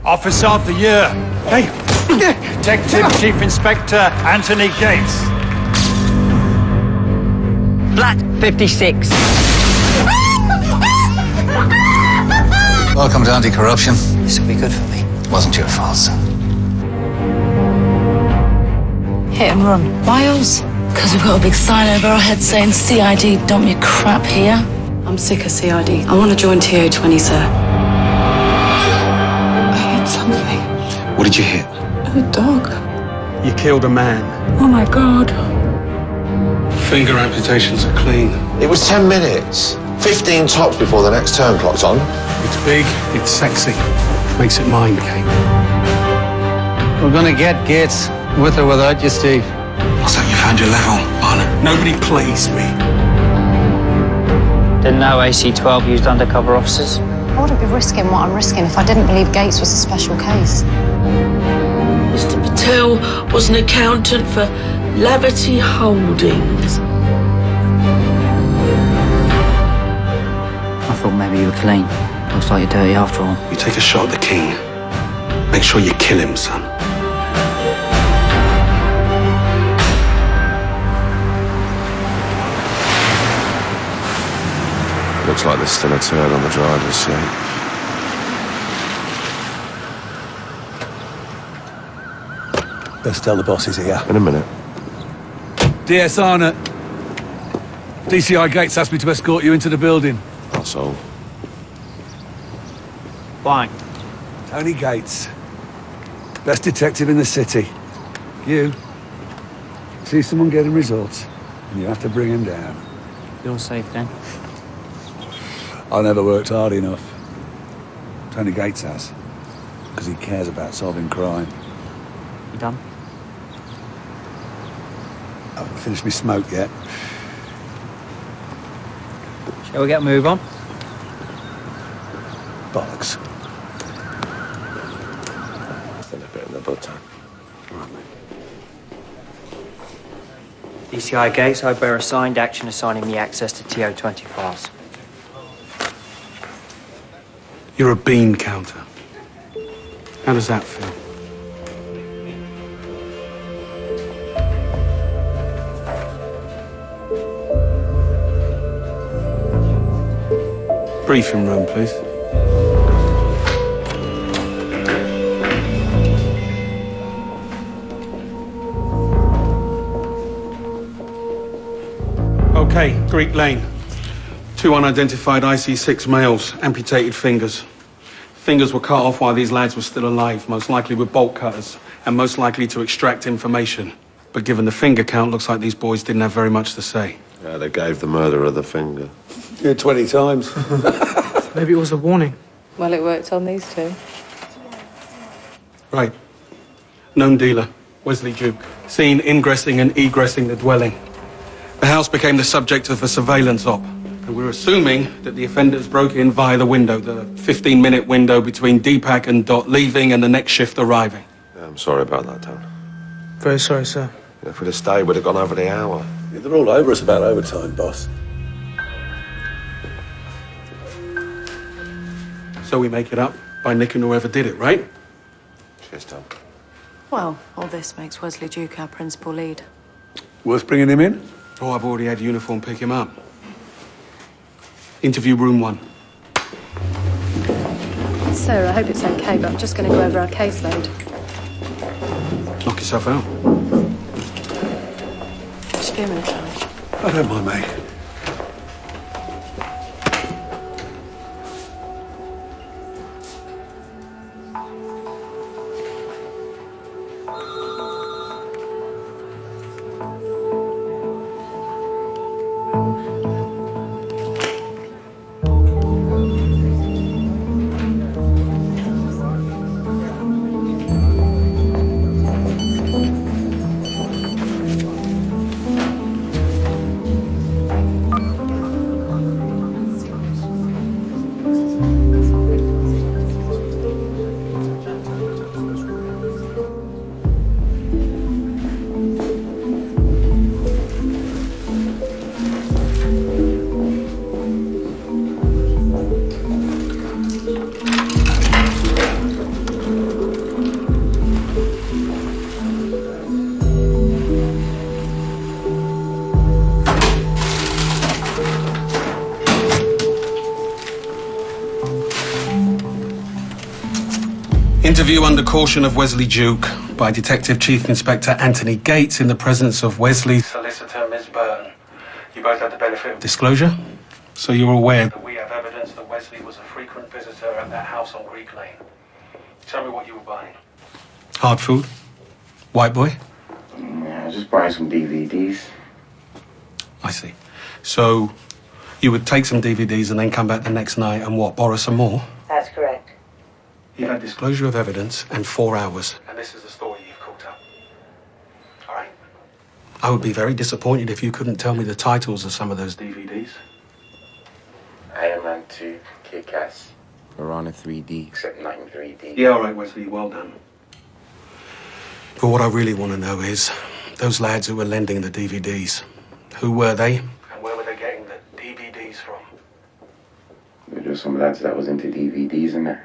Officer of the Year. Hey! Detective Chief Inspector Anthony Gates. Flat 56. Welcome to anti-corruption. This will be good for me. Wasn't your fault, son. Hit and run. Miles? Because we've got a big sign over our heads saying CID, dump your crap here. I'm sick of CID. I want to join TO20, sir. I hit something. What did you hit? A dog. You killed a man. Oh my God. Finger amputations are clean. It was 10 minutes. 15 tops before the next turn clock's on. It's big, it's sexy. Makes it mine, Kate. We're gonna get Gates, with or without you, Steve. Looks like you found your level, Barnett. Nobody plays me. Didn't know AC-12 used undercover officers. I wouldn't be risking what I'm risking if I didn't believe Gates was a special case. Mr. Patel was an accountant for Lavity Holdings. I thought maybe you were clean. Looks like you're dirty after all. You take a shot at the king. Make sure you kill him, son. Looks like there's still a turn on the driver's seat. Best tell the boss is here. In a minute. DS Arnott. DCI Gates asked me to escort you into the building. That's all. Fine. Tony Gates. Best detective in the city. You see someone getting results, and you have to bring him down. You're safe then. I never worked hard enough. Tony Gates has. Because he cares about solving crime. You done? I haven't finished my smoke yet. Shall we get a move on? Bollocks. Still a bit in the butter. Right, mate. DCI Gates, I bear assigned action assigning me access to TO20 files. You're a bean counter. How does that feel? Briefing room, please. Okay, Greek Lane. 2 unidentified IC6 males, amputated fingers. Fingers were cut off while these lads were still alive, most likely with bolt cutters, and most likely to extract information. But given the finger count, looks like these boys didn't have very much to say. Yeah, they gave the murderer the finger. Yeah, 20 times. Maybe it was a warning. Well, it worked on these two. Right. Known dealer, Wesley Duke. Seen ingressing and egressing the dwelling. The house became the subject of a surveillance op. And we're assuming that the offenders broke in via the window, the 15-minute window between Deepak and Dot leaving and the next shift arriving. Yeah, I'm sorry about that, Tom. Very sorry, sir. If we'd have stayed, we'd have gone over the hour. Yeah, they're all over us about overtime, boss. So we make it up by nicking whoever did it, right? Cheers, Tom. Well, all this makes Wesley Duke our principal lead. Worth bringing him in? Oh, I've already had uniform pick him up. Interview room 1. Sir, I hope it's okay, but I'm just going to go over our caseload. Knock yourself out. Just be a minute, Charlie. I don't mind, mate. Interview under caution of Wesley Duke by Detective Chief Inspector Anthony Gates in the presence of Wesley's solicitor, Ms. Burton. You both had the benefit of disclosure, so you're aware that we have evidence that Wesley was a frequent visitor at that house on Greek Lane. Tell me what you were buying. Hard food? White boy? Yeah, I was just buying some DVDs. I see. So you would take some DVDs and then come back the next night and what, borrow some more? That's correct. You had disclosure of evidence and 4 hours. And this is the story you've cooked up. All right? I would be very disappointed if you couldn't tell me the titles of some of those DVDs. Iron Man 2, Kick-Ass, Piranha 3D, except not in 3D. Yeah, all right, Wesley, well done. But what I really want to know is, those lads who were lending the DVDs, who were they? And where were they getting the DVDs from? There were just some lads that was into DVDs in there.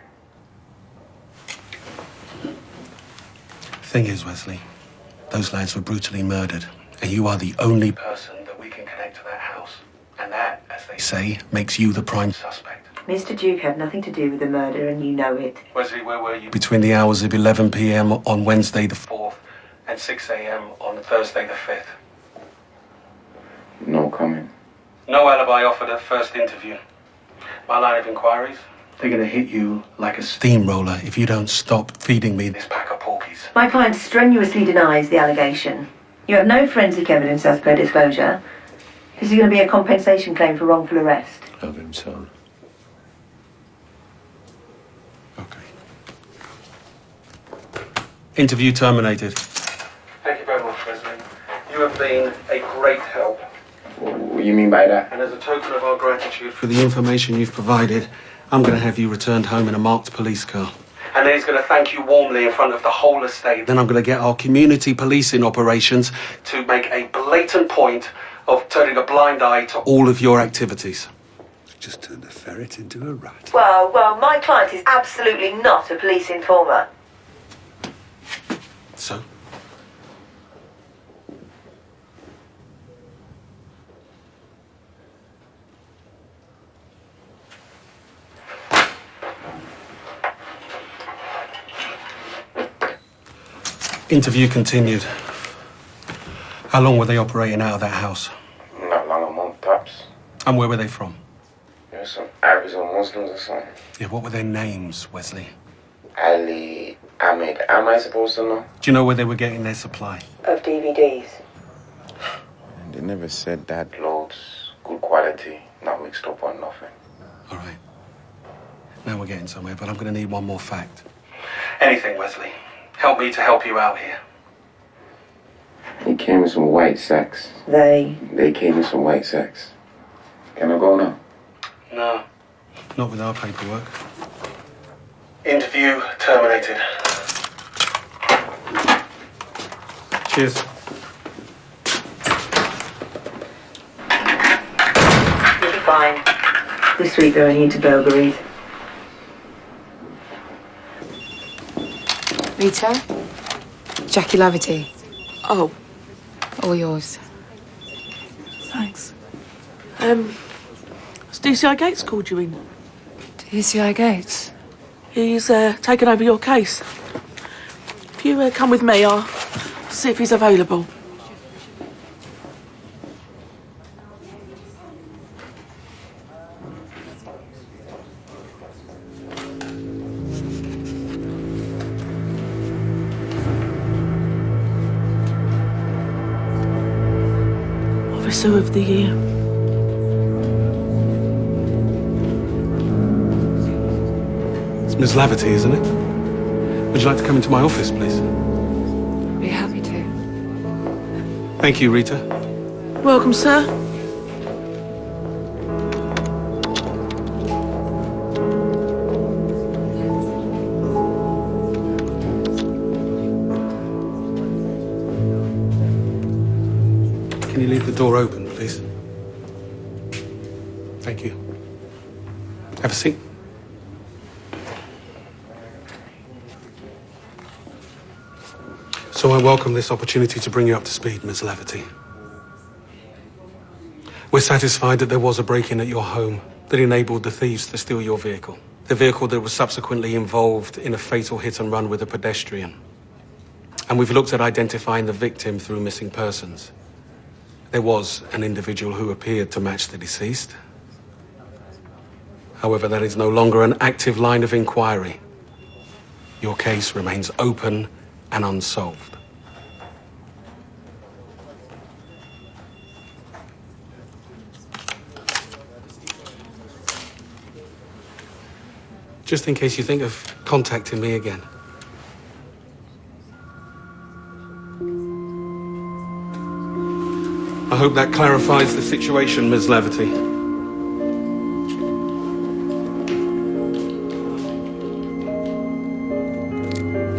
Thing is, Wesley, those lads were brutally murdered, and you are the only person that we can connect to that house. And that, as they say, makes you the prime suspect. Mr. Duke had nothing to do with the murder, and you know it. Wesley, where were you? Between the hours of 11 p.m. on Wednesday the 4th and 6 a.m. on Thursday the 5th. No comment. No alibi offered at first interview. My line of inquiries, they're going to hit you like a steamroller if you don't stop feeding me this pack of porkies. My client strenuously denies the allegation. You have no forensic evidence as per disclosure. This is going to be a compensation claim for wrongful arrest. Of him, son. Okay. Interview terminated. Thank you very much, Wesley. You have been a great help. What do you mean by that? And as a token of our gratitude for the information you've provided, I'm going to have you returned home in a marked police car. And then he's going to thank you warmly in front of the whole estate. Then I'm going to get our community policing operations to make a blatant point of turning a blind eye to all of your activities. Just turned a ferret into a rat. Well, my client is absolutely not a police informer. So? Interview continued. How long were they operating out of that house? Not long, a month tops. And where were they from? There's some Arabs or Muslims or something. Yeah, what were their names, Wesley? Ali, Ahmed. Am I supposed to know? Do you know where they were getting their supply? Of DVDs. They never said that. Loads, good quality, not mixed up or nothing. All right. Now we're getting somewhere, but I'm going to need one more fact. Anything, Wesley. Help me to help you out here. He came in some white sacks. They came in some white sacks. Can I go now? No. Not with our paperwork. Interview terminated. Cheers. You'll be fine. This week they're only into burglaries. Rita? Jackie Lavity. Oh, All yours. thanks. Has DCI Gates called you in? DCI Gates? He's taken over your case. If you come with me, I'll see if he's available. Officer of the Year. It's Miss Lavity, isn't it? Would you like to come into my office, please? Be happy to. Thank you, Rita. Welcome, sir. Can you leave the door open, please? Thank you. Have a seat. So I welcome this opportunity to bring you up to speed, Miss Lavity. We're satisfied that there was a break-in at your home, that enabled the thieves to steal your vehicle. The vehicle that was subsequently involved in a fatal hit and run with a pedestrian. And we've looked at identifying the victim through missing persons. There was an individual who appeared to match the deceased. However, that is no longer an active line of inquiry. Your case remains open and unsolved. Just in case you think of contacting me again. I hope that clarifies the situation, Ms. Laverty.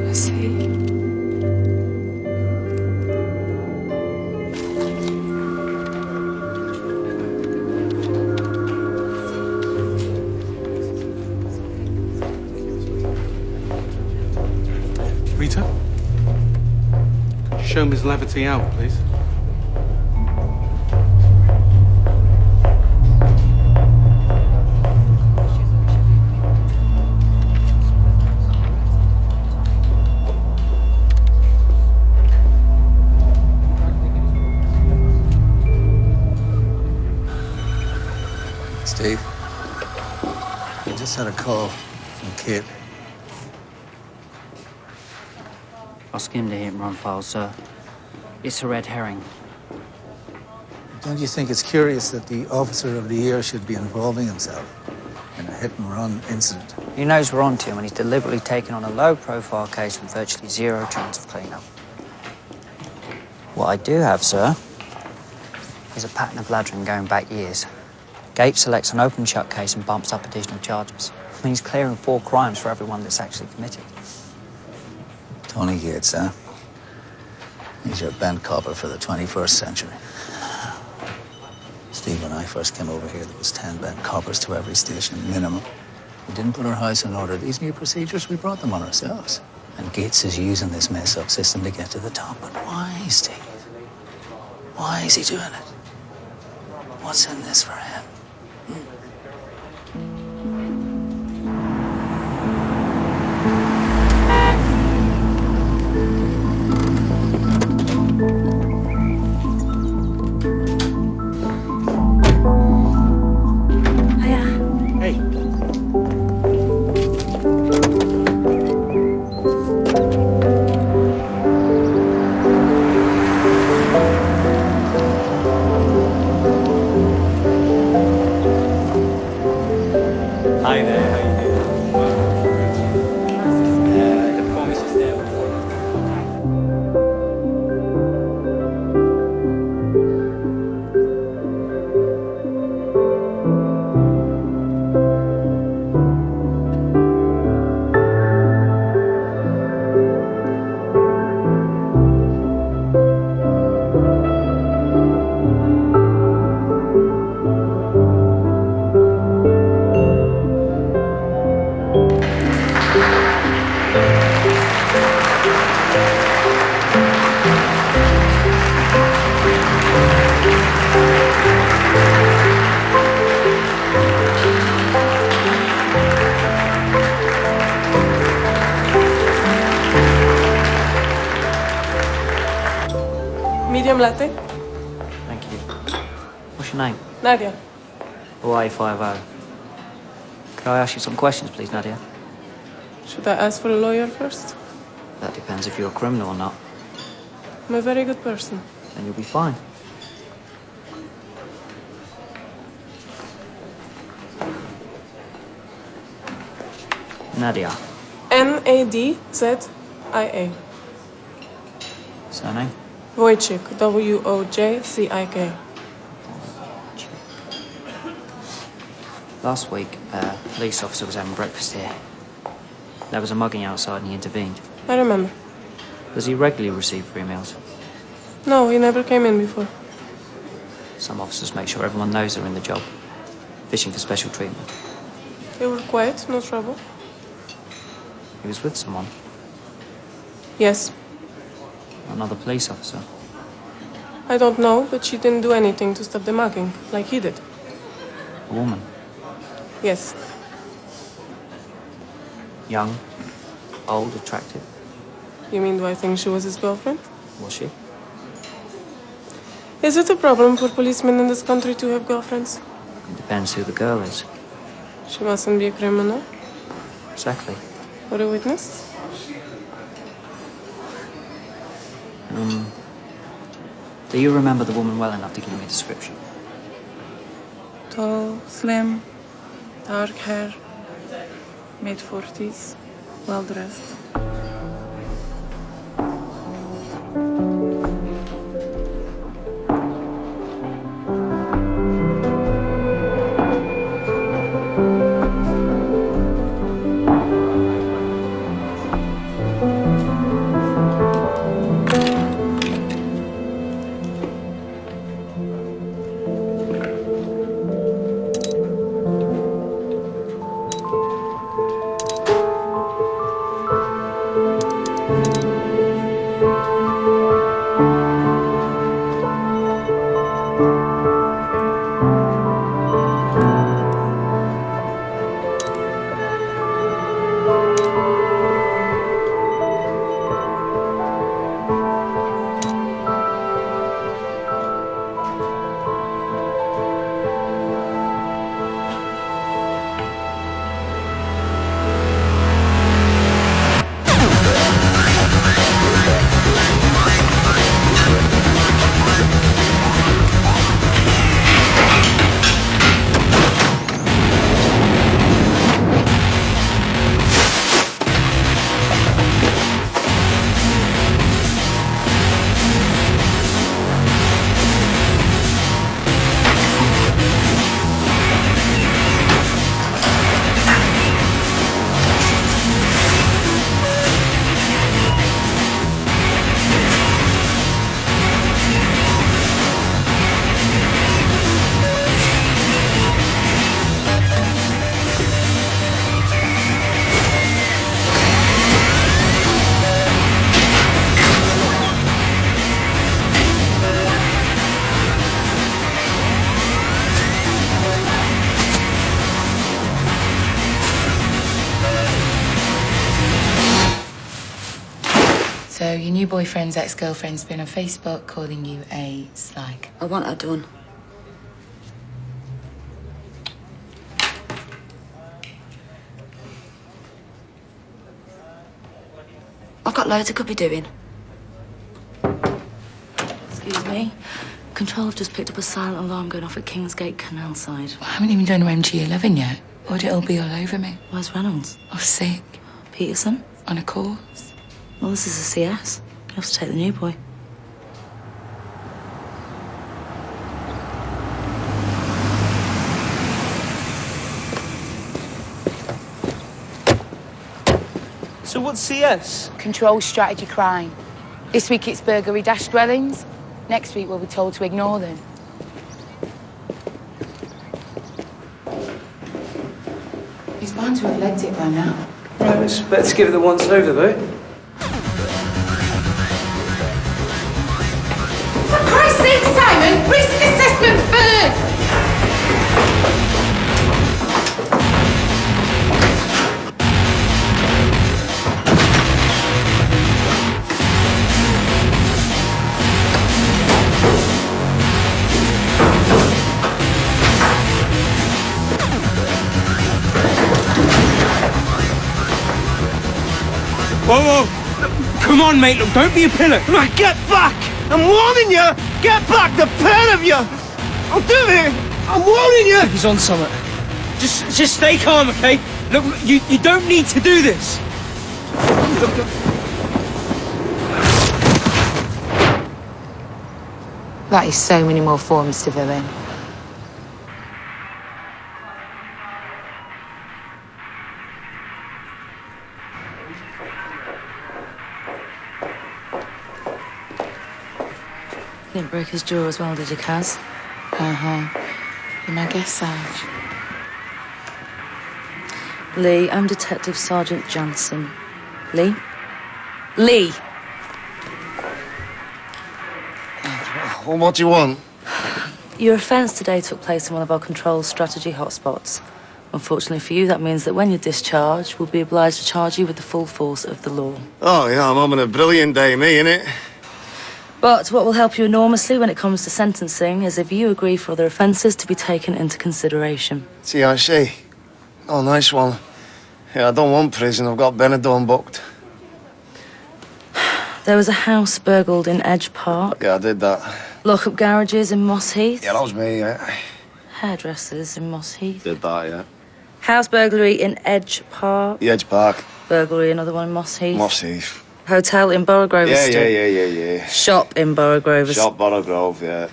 I see. Rita? Could you show Ms. Laverty out, please? Steve, I just had a call from Kit. I skimmed the hit and run file, sir. It's a red herring. Don't you think it's curious that the Officer of the Year should be involving himself in a hit-and-run incident? He knows we're on to him, and he's deliberately taken on a low-profile case with virtually zero chance of cleanup. What I do have, sir, is a pattern of laundering going back years. Gates selects an open-shut case and bumps up additional charges. I mean, he's clearing 4 crimes for everyone that's actually committed. Tony Gates, huh? He's your bent copper for the 21st century. Steve, when I first came over here, there was 10 bent coppers to every station, minimum. We didn't put our house in order. These new procedures, we brought them on ourselves. And Gates is using this mess-up system to get to the top. But why, Steve? Why is he doing it? What's in this for him? Hi there, how you doing? The performance is there. Medium latte? Thank you. What's your name? Nadia. Hawaii 50. Could I ask you some questions, please, Nadia? Should I ask for a lawyer first? That depends if you're a criminal or not. I'm a very good person. Then you'll be fine. Nadia. Nadzia. Surname? Wojcik. Wojcik. Last week, a police officer was having breakfast here. There was a mugging outside and he intervened. I remember. Does he regularly receive free meals? No, he never came in before. Some officers make sure everyone knows they're in the job. Fishing for special treatment. They were quiet, no trouble. He was with someone. Yes. Another police officer. I don't know, but she didn't do anything to stop the mugging, like he did. A woman. Yes. Young, old, attractive. You mean, do I think she was his girlfriend? Was she? Is it a problem for policemen in this country to have girlfriends? It depends who the girl is. She mustn't be a criminal. Exactly. Or a witness? Do you remember the woman well enough to give me a description? Tall, slim, dark hair, mid-40s, well-dressed. So your new boyfriend's ex-girlfriend's been on Facebook calling you a slag. I want her done. I've got loads I could be doing. Excuse me. Control have just picked up a silent alarm going off at Kingsgate Canal side. I haven't even done MG11 yet. Audit will be all over me. Where's Reynolds? Oh, sick. Peterson? On a course. Well, this is a CS. You have to take the new boy. So what's CS? Control strategy crime. This week it's burglary dash dwellings. Next week we'll be told to ignore them. He's bound to have legged it by now. Right, let's give it the once over, though. For Christ's sake, Simon, risk assessment first! Whoa, whoa! Come on, mate, look, don't be a pillar. Come on, get back! I'm warning you! Get back, the pair of you! I'll do it! I'm warning you! He's on summit. Just stay calm, okay? Look, you don't need to do this. Look. That is so many more forms to fill in. Didn't break his jaw as well, did you, Kaz? You're my guest, Sarge. Lee, I'm Detective Sergeant Jansen. Lee? Lee! Well, what do you want? Your offence today took place in one of our control strategy hotspots. Unfortunately for you, that means that when you're discharged, we'll be obliged to charge you with the full force of the law. Oh, yeah, I'm having a brilliant day, me, innit? But what will help you enormously when it comes to sentencing is if you agree for other offences to be taken into consideration. See, I see. Oh, nice one. Yeah, I don't want prison. I've got Benidorm booked. There was a house burgled in Edge Park. Yeah, I did that. Lock-up garages in Moss Heath. Yeah, that was me, yeah. Hairdressers in Moss Heath. Did that, yeah. House burglary in Edge Park. The Edge Park. Burglary, another one in Moss Heath. Moss Heath. Hotel in Boroughgrove Yeah, Estate. yeah. Shop in Boroughgrove Estate. Shop Boroughgrove, yeah.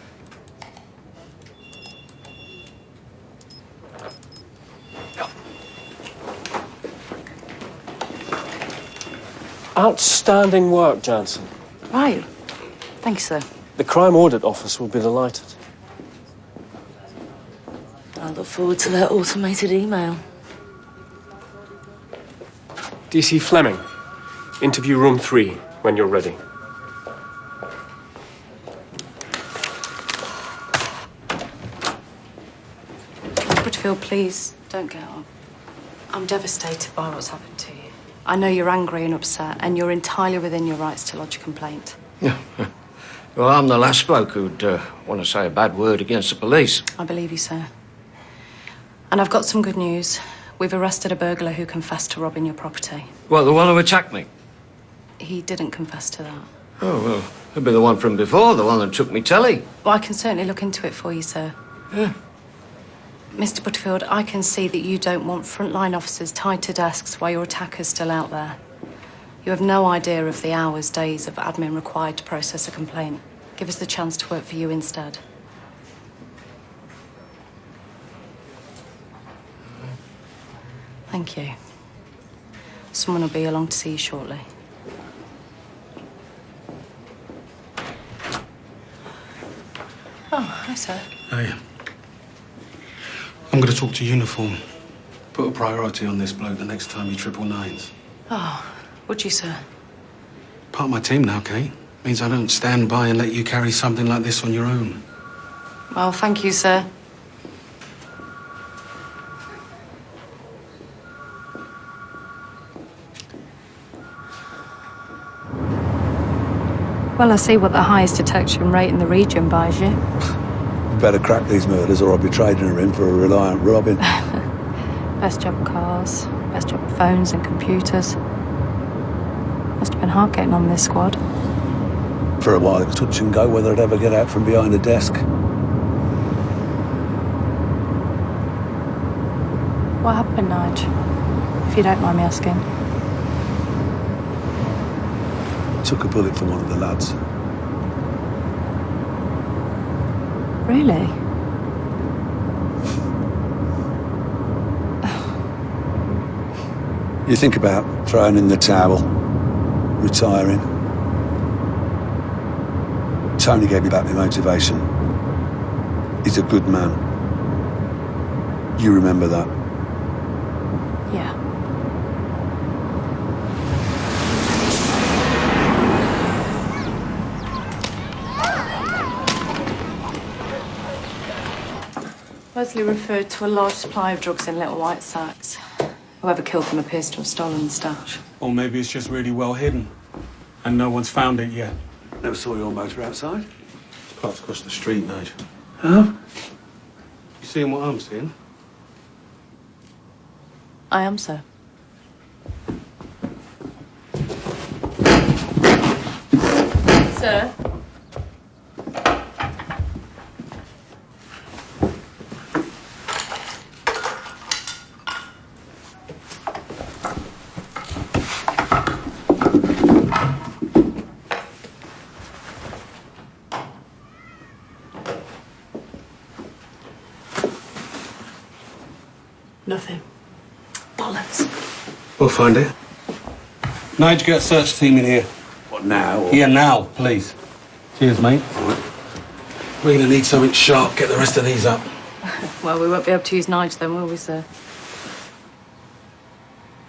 Outstanding work, Jansen. Right. Thank you, sir. The Crime Audit Office will be delighted. I look forward to their automated email. DC Fleming, interview room 3 when you're ready. Bridgefield, please, don't get up. I'm devastated by what's happened to you. I know you're angry and upset, and you're entirely within your rights to lodge a complaint. Yeah. Well, I'm the last bloke who'd want to say a bad word against the police. I believe you, sir. And I've got some good news. We've arrested a burglar who confessed to robbing your property. Well, the one who attacked me? He didn't confess to that. Oh, well, it'd be the one from before, the one that took me telly. Well, I can certainly look into it for you, sir. Yeah. Mr. Butterfield, I can see that you don't want frontline officers tied to desks while your attacker's still out there. You have no idea of the hours, days of admin required to process a complaint. Give us the chance to work for you instead. Thank you. Someone will be along to see you shortly. Oh, hi, sir. Hey. I'm going to talk to uniform. Put a priority on this bloke the next time he 999s. Oh, would you, sir? Part of my team now, Kate. Means I don't stand by and let you carry something like this on your own. Well, thank you, sir. Well, I see what the highest detection rate in the region buys you. Better crack these murders or I'll be trading her in for a reliant Robin. Best job cars, best job phones and computers. Must have been hard getting on this squad. For a while it was touch and go whether I'd ever get out from behind a desk. What happened, Nige? If you don't mind me asking. Took a bullet from one of the lads. Really? You think about throwing in the towel, retiring. Tony gave me back my motivation. He's a good man. You remember that? Yeah. Wesley referred to a large supply of drugs in little white sacks. Whoever killed them appears to have stolen the stash. Or maybe it's just really well hidden and no one's found it yet. Never saw your motor outside. It's parked across the street, Nige. Huh? You seeing what I'm seeing? I am, sir. Sir? Nothing. Bollocks. We'll find it. Nige, get a search team in here. What, now? Or... Yeah, now, please. Cheers, mate. All right. We're going to need something sharp. Get the rest of these up. Well, we won't be able to use Nige then, will we, sir?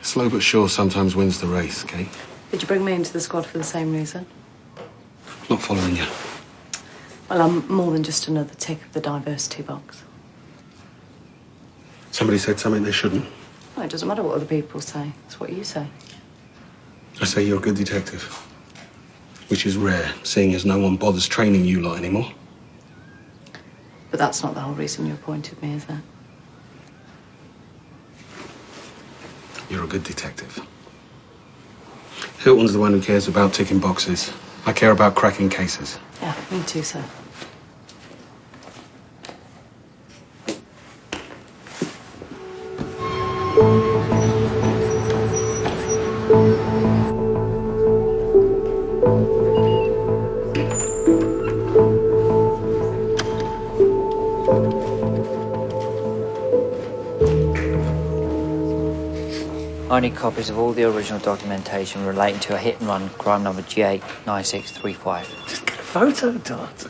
Slow but sure sometimes wins the race, Kate. Did you bring me into the squad for the same reason? Not following you. Well, I'm more than just another tick of the diversity box. Somebody said something they shouldn't. Well, it doesn't matter what other people say. It's what you say. I say you're a good detective. Which is rare, seeing as no one bothers training you lot anymore. But that's not the whole reason you appointed me, is it? You're a good detective. Hilton's the one who cares about ticking boxes. I care about cracking cases. Yeah, me too, sir. I need copies of all the original documentation relating to a hit and run, crime number G89635. Just get a photo, Dot.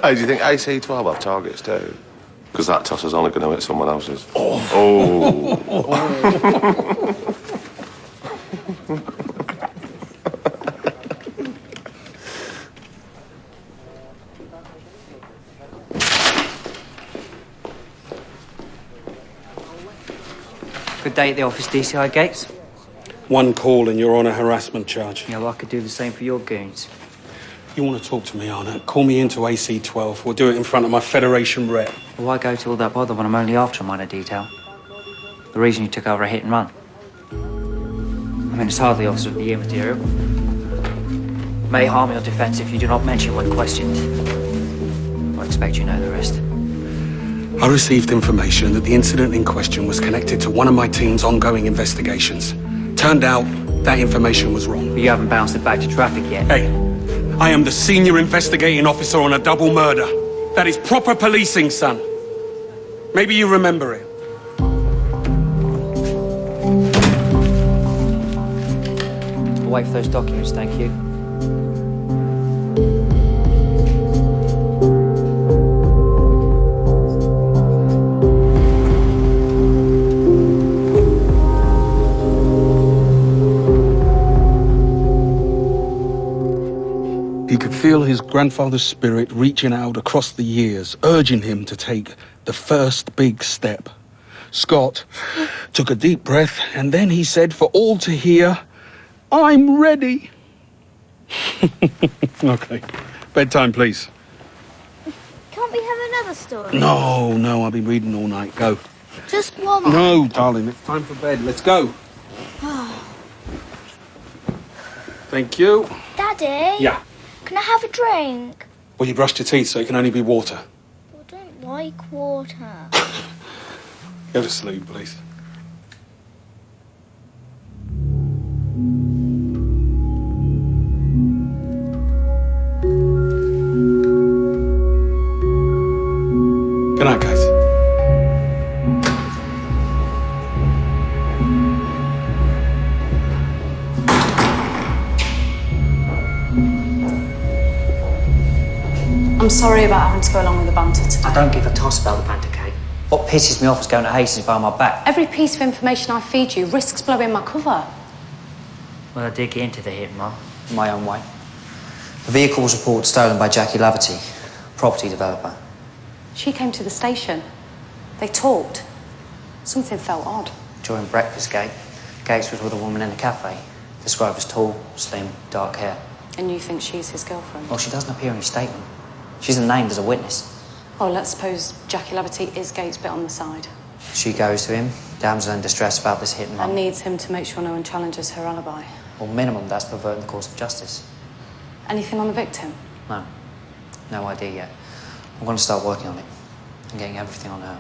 Hey, do you think AC-12 have targets too? Because that tosser's only going to hit someone else's. Oh. Good day at the office, DCI Gates. One call and you're on a harassment charge. Yeah, well, I could do the same for your goons. You want to talk to me, Arnott? Call me into AC-12. We'll do it in front of my Federation rep. Well, why go to all that bother when I'm only after a minor detail? The reason you took over a hit and run. I mean, it's hardly Officer of the Year material. May harm your defence if you do not mention when questioned. I expect you know the rest. I received information that the incident in question was connected to one of my team's ongoing investigations. Turned out that information was wrong. But you haven't bounced it back to traffic yet. Hey, I am the senior investigating officer on a double murder. That is proper policing, son. Maybe you remember it. I'll wait for those documents, thank you. He could feel his grandfather's spirit reaching out across the years, urging him to take the first big step. Scott took a deep breath, and then he said for all to hear, "I'm ready." Okay. Bedtime, please. Can't we have another story? No, I've been reading all night. Go. Just one more. No, darling, it's time for bed. Let's go. Thank you. Daddy? Yeah. Can I have a drink? Well, you brushed your teeth, so it can only be water. I don't like water. Go to sleep, please. Good night, guys. I'm sorry about having to go along with the banter today. I don't give a toss about the banter, Kate. What pisses me off is going to Hastings behind my back. Every piece of information I feed you risks blowing my cover. Well, I did get into the hit and run, in my own way. The vehicle was reported stolen by Jackie Laverty, property developer. She came to the station. They talked. Something felt odd. During breakfast, Gates was with a woman in a cafe, described as tall, slim, dark hair. And you think she's his girlfriend? Well, she doesn't appear in his statement. She isn't named as a witness. Oh, let's suppose Jackie Laverty is Gates' bit on the side. She goes to him, damsel in distress about this hit and run. And needs him to make sure no one challenges her alibi. Well, minimum, that's perverting the course of justice. Anything on the victim? No. No idea yet. I'm going to start working on it and getting everything on her.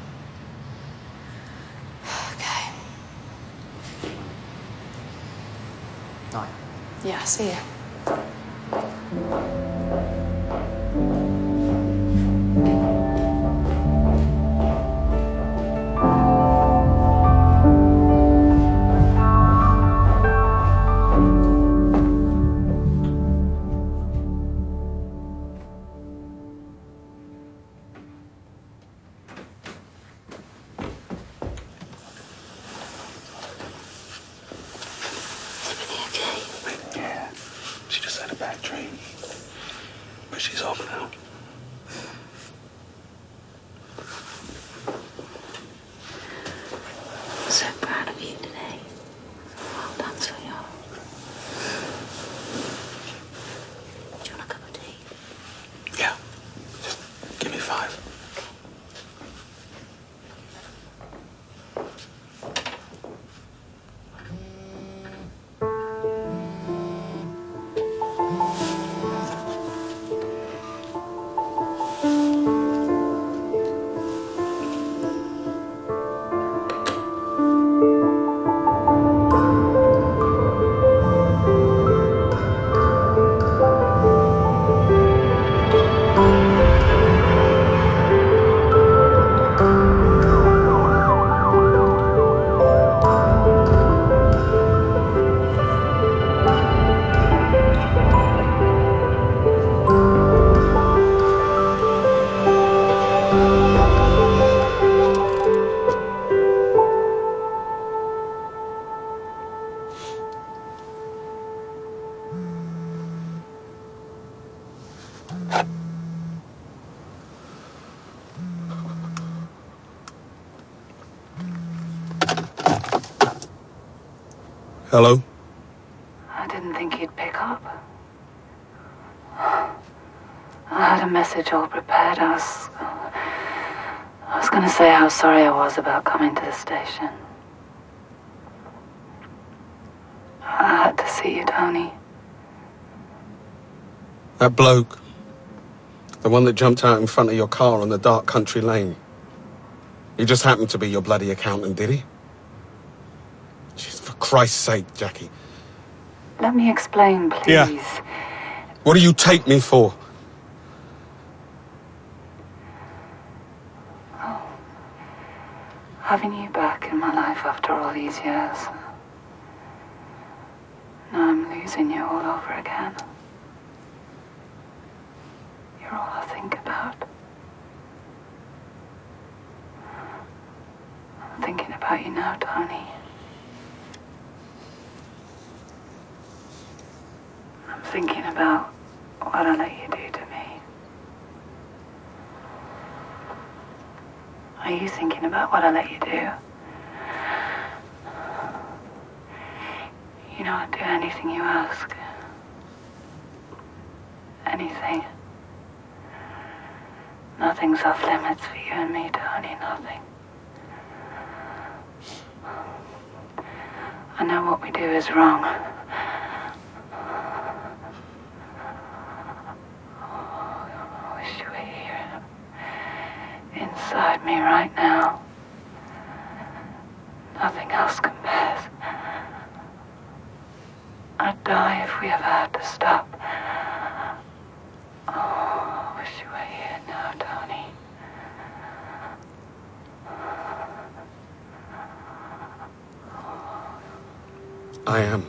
Okay. Night. Yeah, see you. Yeah. She just had a bad dream. Hello? I didn't think he'd pick up. I had a message all prepared. I was going to say how sorry I was about coming to the station. I had to see you, Tony. That bloke, the one that jumped out in front of your car on the dark country lane, he just happened to be your bloody accountant, did he? Jeez, for Christ's sake, Jackie. Let me explain, please. Yeah. What do you take me for? Oh, having you back in my life after all these years. Now I'm losing you all over again. You're all I think about. I'm thinking about you now, Tony. I'm thinking about what I let you do to me. Are you thinking about what I let you do? You know I'd do anything you ask. Anything. Nothing's off limits for you and me, Tony, nothing. I know what we do is wrong. I wish you were here. Inside me right now. Nothing else compares. I'd die if we ever had to stop. Oh, I wish you were here now, Tony. I am.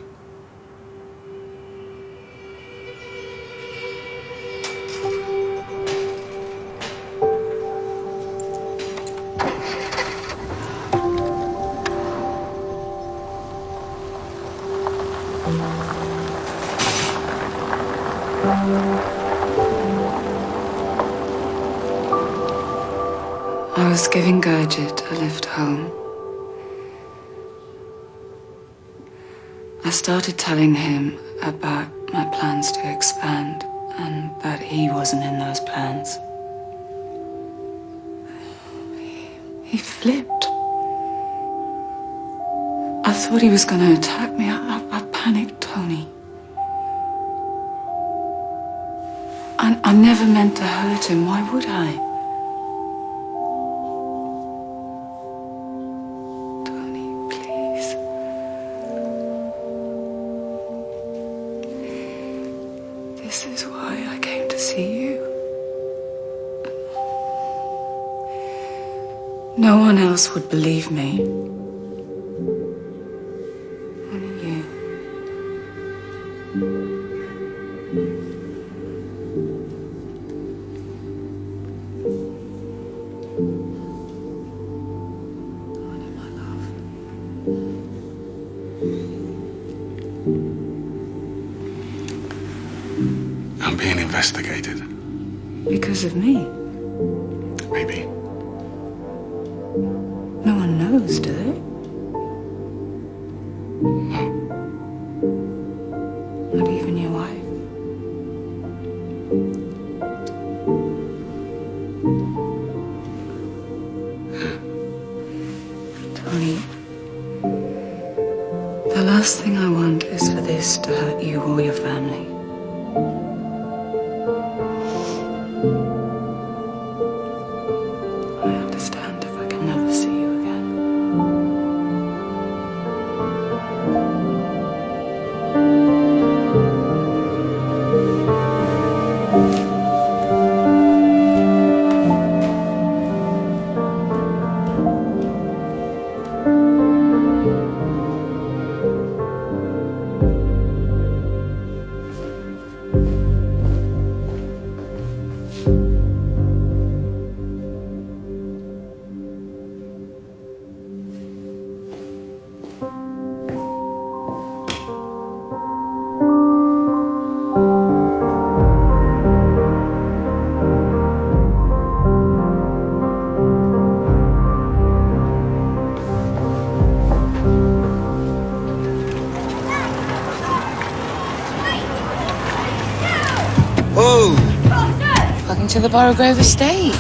I was giving Gurjit a lift home. I started telling him about my plans to expand and that he wasn't in those plans. He flipped. I thought he was going to attack me. I panicked, Tony. I never meant to hurt him. Why would I? This is why I came to see you. No one else would believe me. Only you. Honey, my love. I'm being investigated. Because of me? Maybe. No one knows, do they? Not even your wife. Tony, the last thing I want is for this to hurt you or your family. I understand if I can never see you again. to the Borough estate.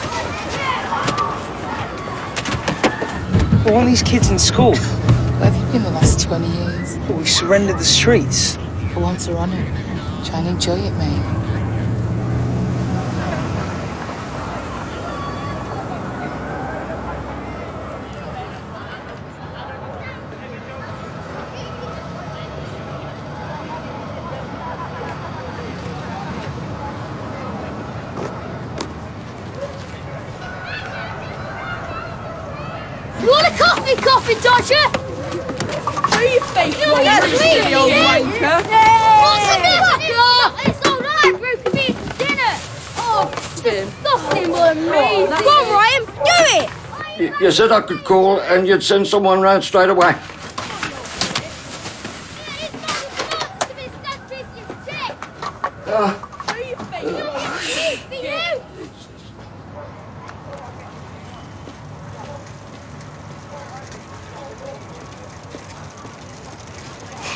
All these kids in school. Where have you been the last 20 years? We surrendered the streets. For once are on it. Try and enjoy it, mate. You want a coffin dodger? Who you think you are, you silly old wanker? What's it's all right, bro. Come eat dinner. Oh, disgusting one, me. Go on, Ryan, do it. You said I could call and you'd send someone round straight away.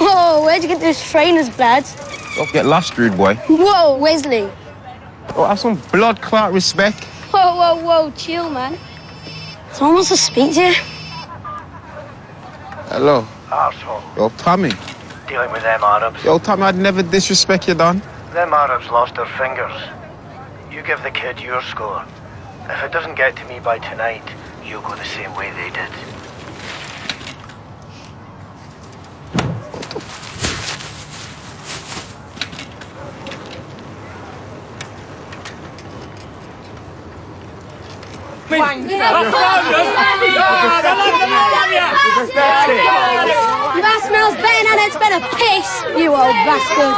Whoa, where'd you get those trainer's badge? Don't get lost, rude boy. Whoa, Wesley. Oh, have some blood clot respect. Whoa, chill, man. Someone wants to speak to you. Hello. Arsehole. Yo, Tommy. Dealing with them Arabs. Yo, Tommy, I'd never disrespect you, Don. Them Arabs lost their fingers. You give the kid your score. If it doesn't get to me by tonight, you'll go the same way they did. That smells better than it's been a piss, you old bastard.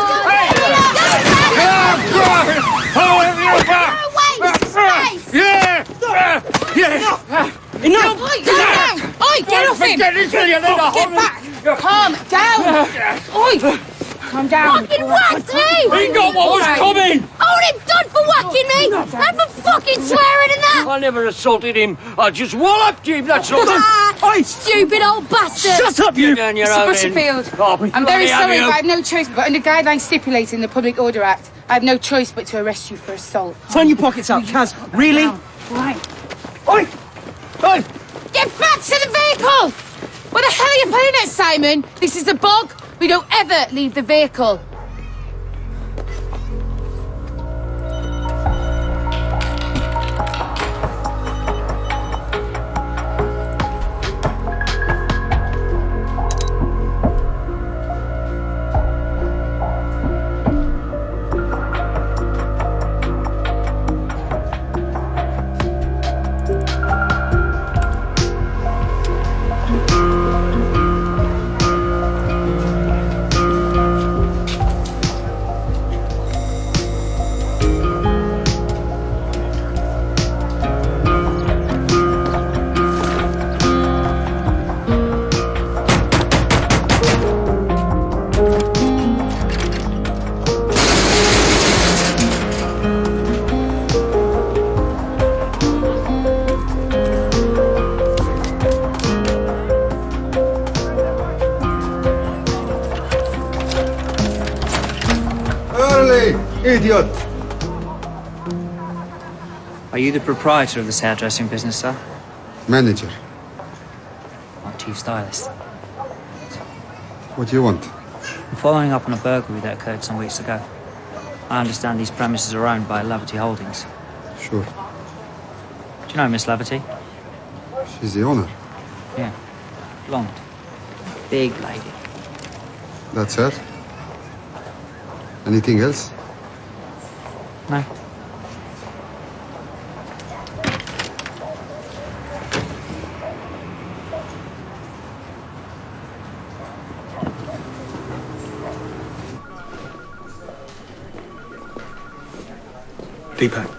Enough! Oi, get off him! Get back! Calm down! Oi! Calm down. Fucking whacked me! He got what was coming! Hold him done for whacking me! And for fucking swearing and that! I never assaulted him. I just walloped him, that's all. Ah, stupid old bastard! Shut up, you! Mr. Butterfield, I'm very sorry, but I have no choice, but under guidelines stipulated in the Public Order Act, I have no choice but to arrest you for assault. Turn your pockets up, Kaz. Really? Right. Oi! Oi! Get back to the vehicle! Where the hell are you putting it, Simon? This is the bog. We don't ever leave the vehicle. Idiot! Are you the proprietor of this hairdressing business, sir? Manager. Or chief stylist? What do you want? I'm following up on a burglary that occurred some weeks ago. I understand these premises are owned by Laverty Holdings. Sure. Do you know Miss Laverty? She's the owner. Yeah. Blonde. Big lady. That's her. Anything else? No. Deepak.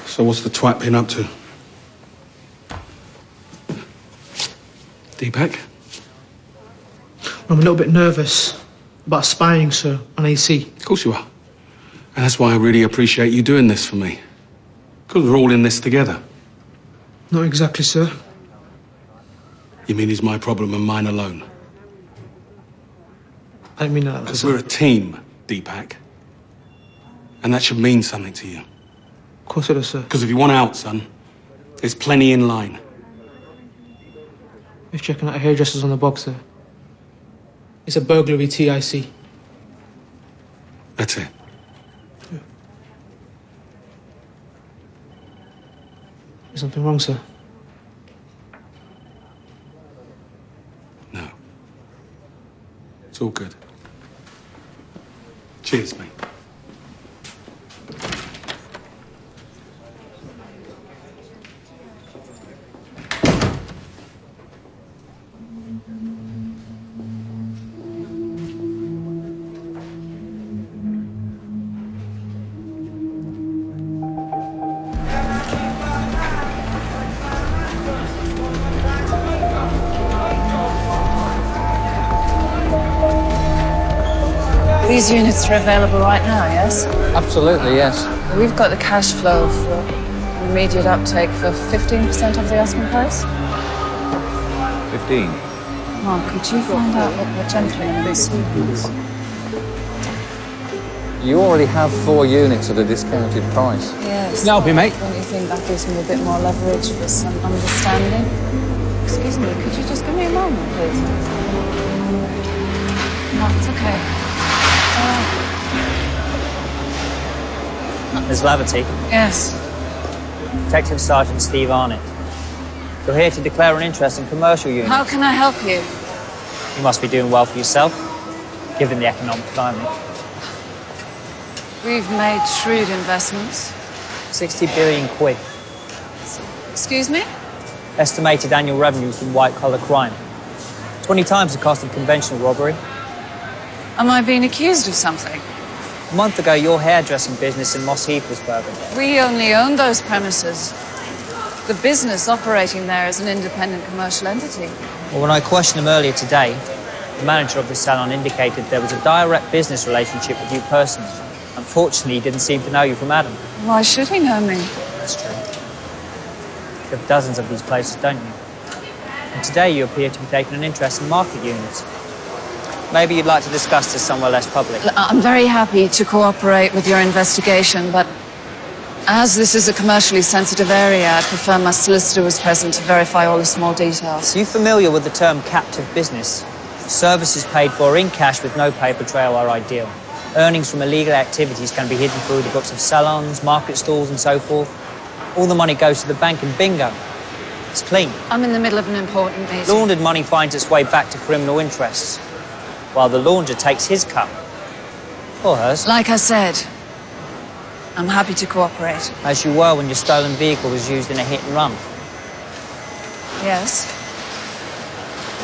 So what's the twat been up to? Deepak? I'm a little bit nervous about spying, sir, on AC. Of course you are. And that's why I really appreciate you doing this for me. Because we're all in this together. Not exactly, sir. You mean he's my problem and mine alone? I don't mean that, Because sir. we're a team, Deepak. And that should mean something to you. Of course it does, sir. Because if you want out, son, there's plenty in line. Just checking out hairdressers on the box, sir. It's a burglary TIC. That's it. There's something wrong, sir. No. It's all good. Cheers, mate. These units are available right now, yes? Absolutely, yes. We've got the cash flow for immediate uptake for 15% of the asking price. 15. Mark, could you find out what the gentleman in the suit is? You already have 4 units at a discounted price. Yes. Can I help you, mate? Don't you think that gives me a bit more leverage for some understanding? Excuse me, could you just give me a moment, please? No, it's okay. Ms. Laverty. Yes. Detective Sergeant Steve Arnott. You're here to declare an interest in commercial units. How can I help you? You must be doing well for yourself, given the economic climate. We've made shrewd investments. 60 billion quid. Excuse me? Estimated annual revenue from white-collar crime. 20 times the cost of conventional robbery. Am I being accused of something? A month ago, your hairdressing business in Moss Heath was burgled. We only own those premises. The business operating there is an independent commercial entity. Well, when I questioned him earlier today, the manager of the salon indicated there was a direct business relationship with you personally. Unfortunately, he didn't seem to know you from Adam. Why should he know me? That's true. You have dozens of these places, don't you? And today you appear to be taking an interest in market units. Maybe you'd like to discuss this somewhere less public. I'm very happy to cooperate with your investigation, but as this is a commercially sensitive area, I'd prefer my solicitor was present to verify all the small details. Are you familiar with the term captive business? Services paid for in cash with no paper trail are ideal. Earnings from illegal activities can be hidden through the books of salons, market stalls, and so forth. All the money goes to the bank and bingo. It's clean. I'm in the middle of an important meeting. Laundered money finds its way back to criminal interests, while the launderer takes his cut. Or hers. Like I said, I'm happy to cooperate. As you were when your stolen vehicle was used in a hit and run. Yes?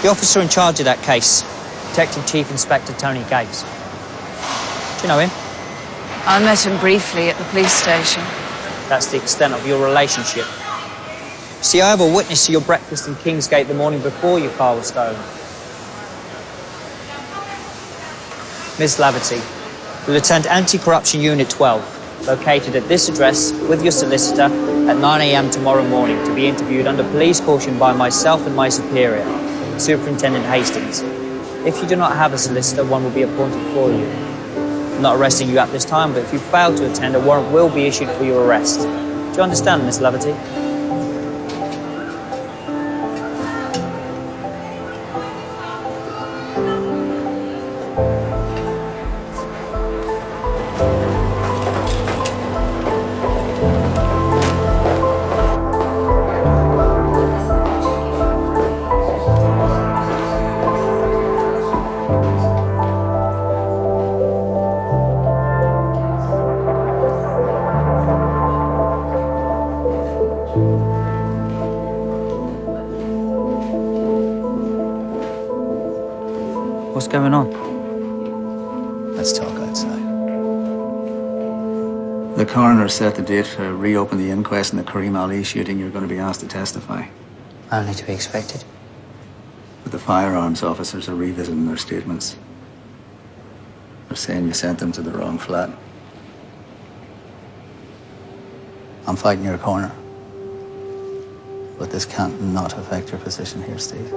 The officer in charge of that case, Detective Chief Inspector Tony Gates. Do you know him? I met him briefly at the police station. That's the extent of your relationship. See, I have a witness to your breakfast in Kingsgate the morning before your car was stolen. Miss Laverty, will attend Anti-Corruption Unit 12, located at this address with your solicitor at 9 a.m. tomorrow morning to be interviewed under police caution by myself and my superior, Superintendent Hastings. If you do not have a solicitor, one will be appointed for you. I'm not arresting you at this time, but if you fail to attend, a warrant will be issued for your arrest. Do you understand, Miss Laverty? What's going on? Let's talk outside. The coroner set the date to reopen the inquest in the Kareem Ali shooting. You're going to be asked to testify. Only to be expected. But the firearms officers are revisiting their statements. They're saying you sent them to the wrong flat. I'm fighting your corner. But this can't not affect your position here, Steve.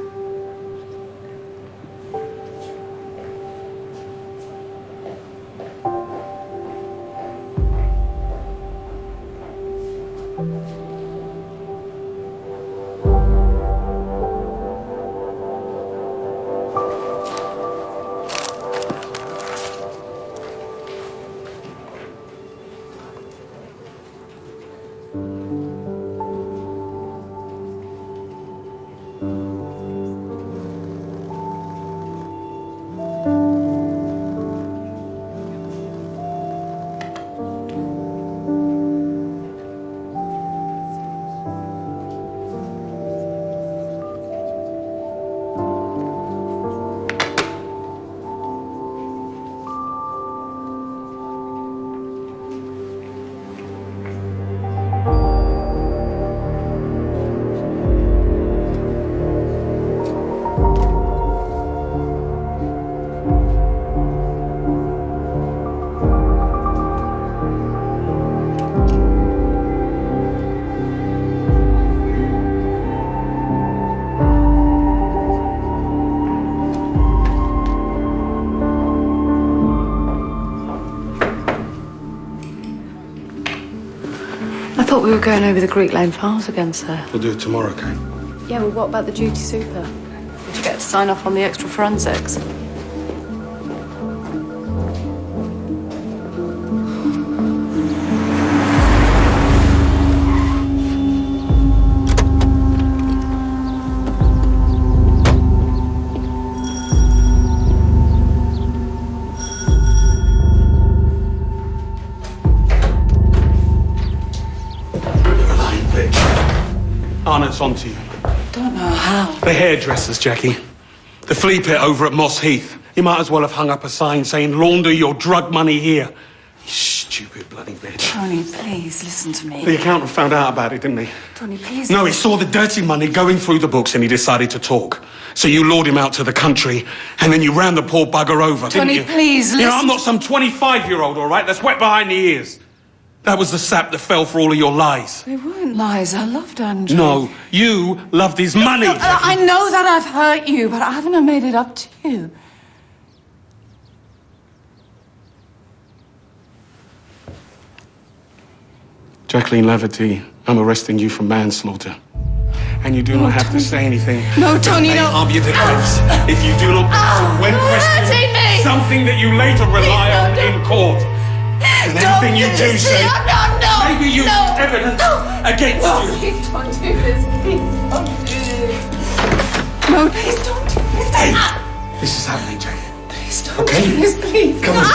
I thought we were going over the Greek Lane files again, sir. We'll do it tomorrow, Kate. Yeah, well, what about the duty super? Did you get to sign off on the extra forensics? Arnott's onto you. Don't know how. The hairdressers, Jackie. The flea pit over at Moss Heath. You might as well have hung up a sign saying, launder your drug money here. You stupid bloody bitch. Tony, please, listen to me. The accountant found out about it, didn't he? Tony, please. No, he saw the dirty money going through the books and he decided to talk. So you lured him out to the country and then you ran the poor bugger over, Tony, didn't you? please, You know, listen. I'm not some 25-year-old, all right? That's wet behind the ears. That was the sap that fell for all of your lies. They weren't lies. I loved Andrew. No, you loved his money. No, I know that I've hurt you, but I haven't made it up to you. Jacqueline Laverty, I'm arresting you for manslaughter. And you do not have to say anything. No, Tony, that may no. harm your defense if you do not, when questioned, hurting me. something that you later rely on in court. And anything you do say may be used as evidence against you. Please don't do this. Please don't do this. No, please don't do this. Hey, this is happening, Jackie. Please don't Okay? do this, please. Come on.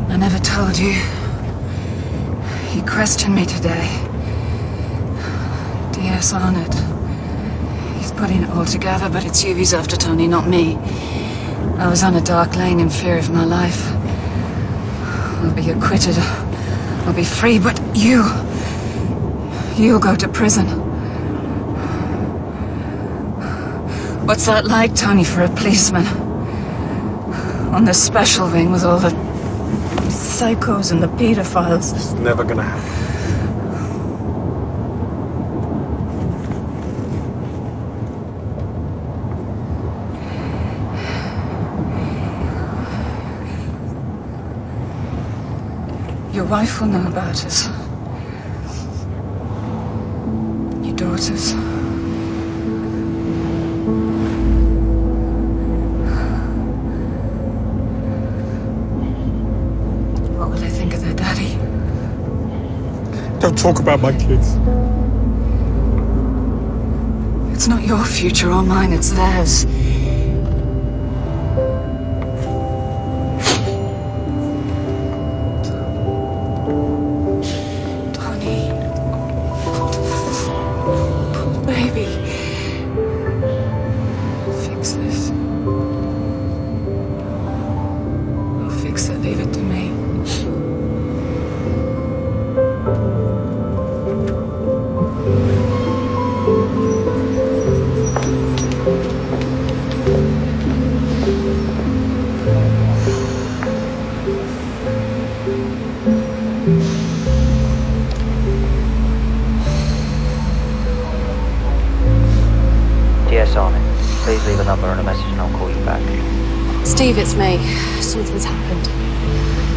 I never told you. He questioned me today. DS Arnott. He's putting it all together, but it's you he's after, Tony, not me. I was on a dark lane in fear of my life. I'll be acquitted. I'll be free, but you'll go to prison. What's that like, Tony, for a policeman? On the special wing with all the psychos and the pedophiles. It's never gonna happen. Your wife will know about it. Your daughters. What will they think of their daddy? Don't talk about my kids. It's not your future or mine, it's theirs. Tony. Baby. message and I'll call you back. Steve, it's me. Something's happened.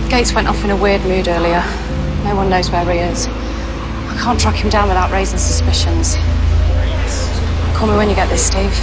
Gates went off in a weird mood earlier. No one knows where he is. I can't track him down without raising suspicions. Call me when you get this, Steve.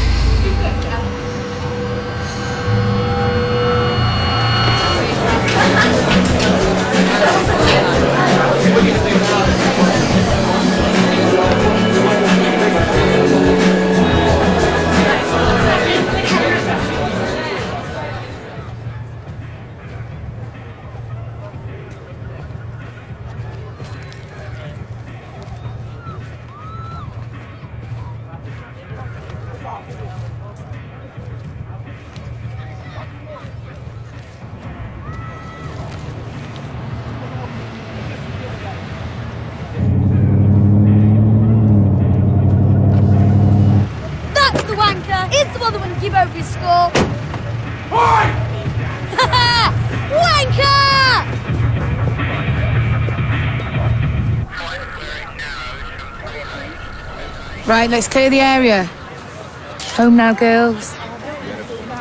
That's the wanker! He's the one that wouldn't give over his score! Why? Wanker! Right, let's clear the area. Home now, girls.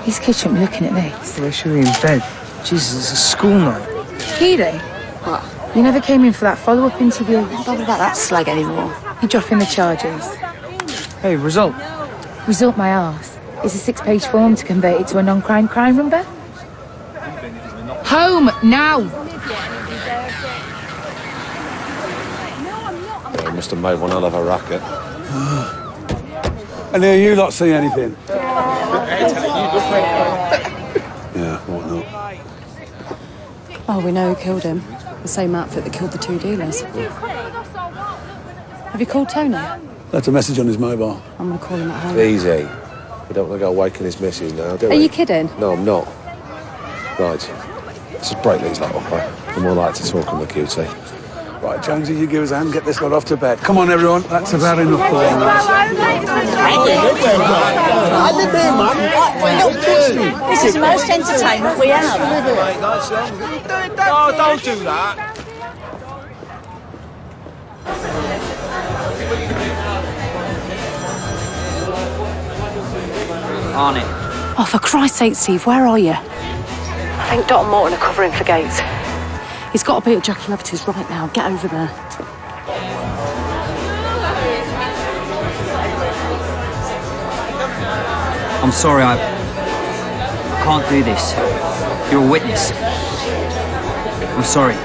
He's kitchen looking at me. So they should be in bed. Jesus, it's a school night. Keely? What? You never came in for that follow-up interview. Don't bother about that slag anymore. You're dropping the charges. Hey, result. Result my arse. It's a 6-page form to convert it to a non-crime crime number. Home now! They must have made one hell of a racket. And here, you lot see anything? Yeah, what not? Oh, we know who killed him. The same outfit that killed the two dealers. Have you called Tony? Left a message on his mobile. I'm going to call him at home. Easy. We don't want to go waking his missus now, do we? Are you kidding? No, I'm not. Right. Let's just break these lot up, right? I'm more like to talk on the QT. Right, Jonesy, you give us a hand, get this lot off to bed. Come on, everyone, that's about enough for them. This is the most entertainment we have. No, don't do that. Arnie. Oh, for Christ's sake, Steve, where are you? I think Dot and Morton are covering for Gates. He's got to be at Jackie Levity's right now. Get over there. I'm sorry, I can't do this. You're a witness. I'm sorry.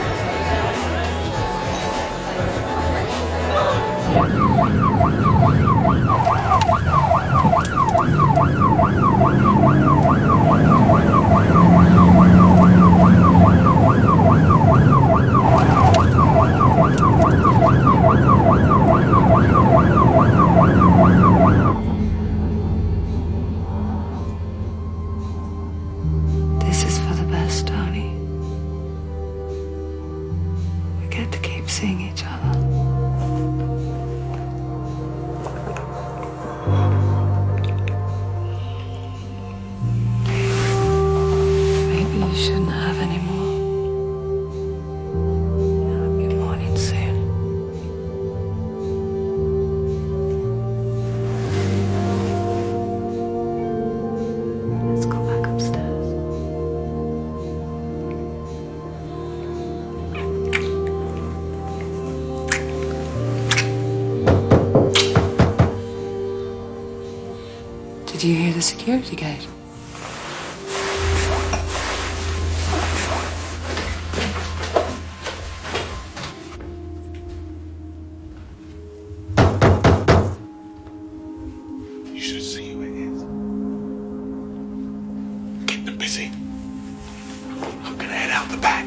This is for the best, Tony. We get to keep seeing each other. Maybe you shouldn't have any more. I'll be morning soon. Let's go back upstairs. Did you hear the security gate? You should see who it is. Keep them busy. I'm gonna head out the back.